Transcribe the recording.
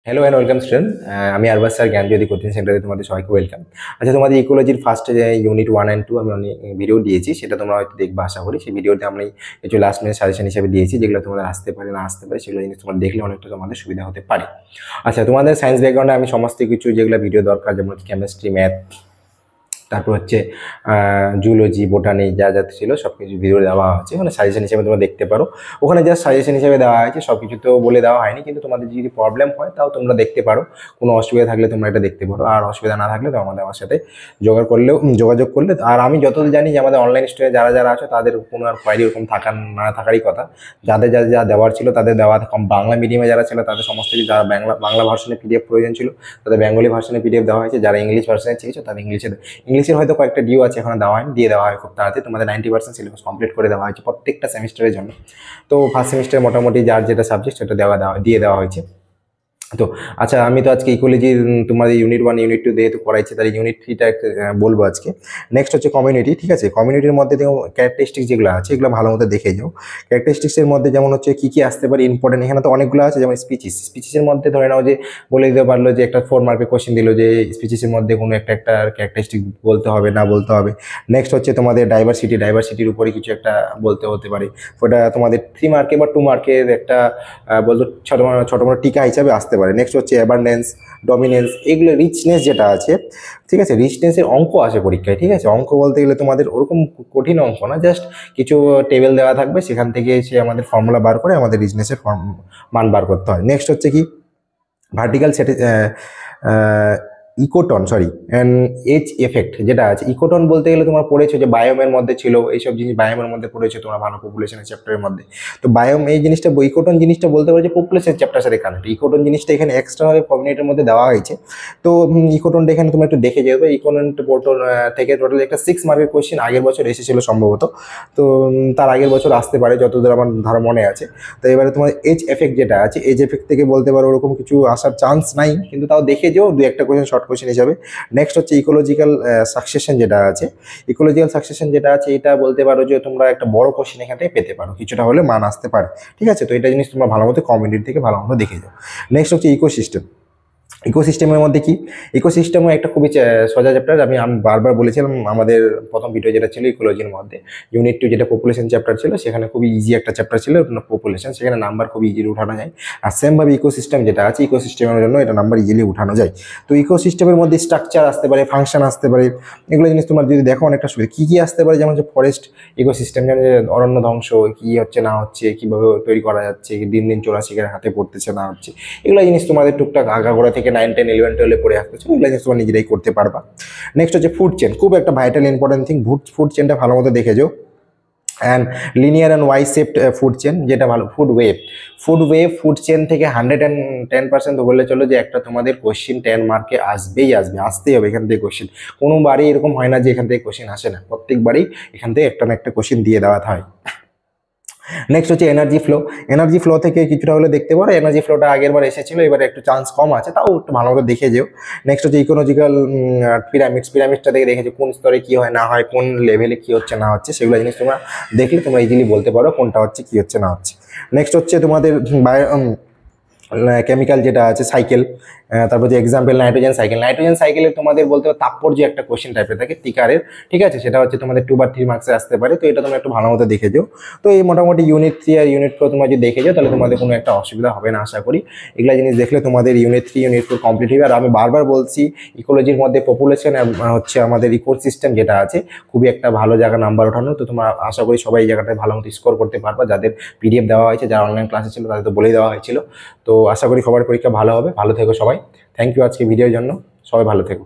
Hello and welcome student. আমি Arbaaz sir জ্ঞানজ্যোতি coaching সেন্টারে তোমাদের সবাইকে ওয়েলকাম। আচ্ছা, তোমাদের ইকোলজির ফার্স্ট যে ইউনিট 1 অ্যান্ড 2 আমি অনেক ভিডিও দিয়েছি, সেটা তোমরা হয়তো দেখবে আশা করি। সেই ভিডিওতে আমি কিছু লাস্ট মিনিট সাজেশন হিসেবে দিয়েছি, যেগুলো তোমাদের আসতে পারে না আসতে পারে, সেগুলো জিনিস তোমরা দেখলে অনেকটা তোমাদের সুবিধা হতে পারে। আচ্ছা, তোমাদের সায়েন্স ব্যাকগ্রাউন্ডে আমি সমস্ত কিছু যেগুলো ভিডিও দরকার, যেমন কেমিস্ট্রি, ম্যাথ, তারপর হচ্ছে জুলজি, বোটানি যা যা ছিল সব কিছু ভিডিও দেওয়া আছে, মানে সাজেশন হিসেবে তোমরা দেখতে পারো। ওখানে জাস্ট সাজেশন হিসেবে দেওয়া হয়েছে, সব কিছু তো বলে দেওয়া হয়নি, কিন্তু তোমাদের যদি প্রবলেম হয় তাও তোমরা দেখতে পারো। কোনো অসুবিধা থাকলে তোমরা এটা দেখতে পারো, আর অসুবিধা না থাকলে তো আমার সাথে যোগাযোগ করলে। আর আমি যতদূর জানি যে আমাদের অনলাইন স্টুডেন্ট যারা যারা আছে তাদের কোনো আর কোয়ারি ওরকম না থাকারই কথা। যাদের যা যা দেওয়ার ছিল তাদের দেওয়া, বাংলা মিডিয়ামে যারা ছিল তাদের সমস্ত কিছু, যারা বাংলা ভার্সনে পিডিএফ প্রয়োজন ছিল তাদের বেঙ্গলি ভার্সনে পিডিএফ দেওয়া হয়েছে, যারা ইংলিশ ভার্সনে চেয়েছো তাদের ইংলিশের হয়তো কয়েকটা ডিউ আছে, এখানে দেওয়া হয়, দিয়ে দেওয়া হয় খুব তাড়াতাড়ি। তোমাদের 90% সিলেবাস কমপ্লিট করে দেওয়া হয়েছে প্রত্যেকটা সেমিস্টারের জন্য। তো ফার্স্ট সেমিস্টারে মোটামুটি যার যেটা সাবজেক্ট সেটা দিয়ে দেওয়া হয়েছে। তো আচ্ছা, আমি তো আজকে ইকোলজির তোমাদের ইউনিট 1 ইউনিট 2 যেহেতু করাইছে, তাহলে ইউনিট 3টা বলবো আজকে। নেক্সট হচ্ছে কমিউনিটি। ঠিক আছে, কমিউনিটির মধ্যে দেখো ক্যারেক্টারিস্টিক্স যেগুলো আছে এগুলো ভালো মতো দেখে যাও। ক্যারেক্টারিস্টিক্সের মধ্যে যেমন হচ্ছে কী কী আসতে পারে ইম্পর্টেন্ট, এখানে তো অনেকগুলো আছে। যেমন স্পিচিসের মধ্যে ধরে নাও যে বলে দিতে পারলো যে একটা 4 মার্কের কোশ্চেন দিল যে স্পিচিসের মধ্যে কোনো একটা ক্যারেক্টারিস্টিক বলতে হবে না বলতে হবে। নেক্সট হচ্ছে তোমাদের ডাইভার্সিটির উপরে কিছু একটা বলতে হতে পারে, ওটা তোমাদের 3 মার্কে বা 2 মার্কের একটা বলতো ছোটো মোটো টিকা হিসাবে আসতে পারে। নেক্সট হচ্ছে অ্যাবান্ডেন্স, ডমিনেন্স, এগুলো রিচনেস যেটা আছে। ঠিক আছে, রিচনেসের অঙ্ক আসে পরীক্ষায়। ঠিক আছে, অঙ্ক বলতে গেলে তোমাদের ওরকম কঠিন অঙ্ক না, জাস্ট কিছু টেবিল দেওয়া থাকবে, সেখান থেকে সে আমাদের ফর্মুলা বার করে আমাদের রিচনেসের মান বার করতে হয়। নেক্সট হচ্ছে কি ভার্টিক্যাল অ্যান্ড এজ এফেক্ট যেটা আছে। ইকোটন বলতে গেলে তোমরা পড়েছো যে বায়োমের মধ্যে ছিল, এইসব জিনিস বায়োমের মধ্যে পড়েছো তোমরা ভালো, পপুলেশনের চ্যাপ্টারের মধ্যে। তো বায়োম এই জিনিসটা, ইকোটন জিনিসটা বলতে পারো যে পপুলেশন চ্যাপ্টার সাথে কানেক্ট। ইকোটন জিনিসটা এখানে এক্সট্রাভাবে কমিউনিটির মধ্যে দেওয়া হয়েছে। তো ইকোটনটা এখানে তোমরা একটু দেখে যাবে। ইকোটন পোর্টল থেকে টোটাল একটা 6 মার্কের কোয়েশ্চেন আগের বছর এসেছিল সম্ভবত। তো তার আগের বছর আসতে পারে যতদূর আমার ধারণা মনে আছে। তো এবারে তোমার এজ এফেক্ট যেটা আছে, এজ এফেক্ট থেকে বলতে পারো ওরকম কিছু আসার চান্স নাই, কিন্তু তাও দেখে যেও দু একটা কোয়েশ্চেন শর্ট কোয়েশ্চেন হিসাবে। নেক্সট হচ্ছে ইকোলজিক্যাল সাকসেশন যেটা আছে। ইকোলজিক্যাল সাকসেশন যেটা আছে এটা বলতে পারো যে তোমরা একটা বড় কোশ্চেন এখান থেকে পেতে পারো, কিছুটা হলে মান আসতে পারে। ঠিক আছে, তো এটা জিনিস তোমরা ভালো মতো কমিউনিটি থেকে ভালো মতো দেখে যাও। নেক্সট হচ্ছে ইকোসিস্টেমের মধ্যে কি, ইকোসিস্টেমও একটা খুবই সোজা চ্যাপ্টার। আমি বারবার বলেছিলাম আমাদের প্রথম ভিডিও যেটা ছিল ইকোলজির মধ্যে, ইউনিট 2 যেটা পপুলেশন চ্যাপ্টার ছিল, সেখানে খুবই ইজি একটা চ্যাপ্টার ছিল পপুলেশন, সেখানে নাম্বার খুব ইজিলি উঠানো যায়। আর সেমভাবে ইকোসিস্টেম যেটা আছে, ইকোসিস্টেমের জন্য এটা নাম্বার ইজিলি উঠানো যায়। তো ইকোসিস্টেমের মধ্যে স্ট্রাকচার আসতে পারে, ফাংশন আসতে পারে, এগুলো জিনিস তোমার যদি দেখো অনেকটা সুবিধা। কী কী আসতে পারে, যেমন হচ্ছে ফরেস্ট ইকোসিস্টেম, যেমন অরণ্য ধ্বংস কী হচ্ছে না হচ্ছে, কীভাবে তৈরি করা যাচ্ছে, দিন দিন চোরাশিকারের হাতে পড়তেছে না হচ্ছে, এগুলো জিনিস তোমাদের টুকটাক আগাগোড়া থেকে 9, 10, 11, 12 পড়ে আসতেছে, এগুলো জিনিস তোমরা নিজেরাই করতে পারবা। নেক্সট হচ্ছে ফুড চেন, খুব একটা ভাইটাল ইম্পর্টেন্ট থিং। ফুড চেনটা ভালো মতো দেখে যাও। And linear and Y shaped food chain যেটা ভালো। ফুড চেন থেকে 110% বললে চলো যে একটা তোমাদের কোশ্চেন 10 মার্কে আসতেই হবে এখান থেকে কোশ্চেন। কোনোবারই এরকম হয় না যে এখান থেকে কোশ্চেন আসে না, প্রত্যেকবারই এখান থেকে একটা না একটা কোশ্চেন দিয়ে দেওয়া হয়। নেক্সট হচ্ছে এনার্জি ফ্লো থেকে কিছুটা হলে দেখতে পারো। এনার্জি ফ্লোটা আগের বার এসেছিলো, এবারে একটু চান্স কম আছে, তাও একটু ভালো মতো দেখে যেও। নেক্সট হচ্ছে ইকোলজিক্যাল পিরামিডসটা থেকে দেখেছো কোন স্তরে কী হয় না হয়, কোন লেভেলে কী হচ্ছে না হচ্ছে, সেগুলো জিনিস তোমরা দেখলে তোমরা ইজিলি বলতে পারো কোনটা হচ্ছে কী হচ্ছে না হচ্ছে। নেক্সট হচ্ছে তোমাদের কেমিক্যাল যেটা আছে সাইকেল, তারপর যে এক্সাম্পল নাইট্রোজেন সাইকেলের তোমাদের বলতে হবে তাৎপর্য একটা কোশ্চেন টাইপের থাকে টিকারের। ঠিক আছে, সেটা হচ্ছে তোমাদের 2 বা 3 মার্কসে আসতে পারে। তো এটা তোমরা একটু ভালো মতো দেখে যাও। তো এই মোটামুটি ইউনিট 3 আর ইউনিট 4 তোমরা যদি দেখে যাও তাহলে তোমাদের কোনো একটা অসুবিধা হবে না আশা করি। এগুলো জিনিস দেখলে তোমাদের ইউনিট 3 ইউনিট 4 কমপ্লিট হবে। আর আমি বারবার বলছি ইকোলজির মধ্যে পপুলেশন হচ্ছে আমাদের ইকোসিস্টেম যেটা আছে খুবই একটা ভালো জায়গা নাম্বার ওঠানো। তো তোমরা আশা করি সবাই এই জায়গাটায় ভালো মতো স্কোর করতে পারবা। যাদের পিডিএফ দেওয়া হয়েছে, যারা অনলাইন ক্লাসে ছিল তাদের তো বলেই দেওয়া হয়েছিল। তো আশা করি সবার পরীক্ষা ভালো হবে। ভালো থেকো সবাই। থ্যাংক ইউ আজকে ভিডিওর জন্য। সবাই ভালো থেকো।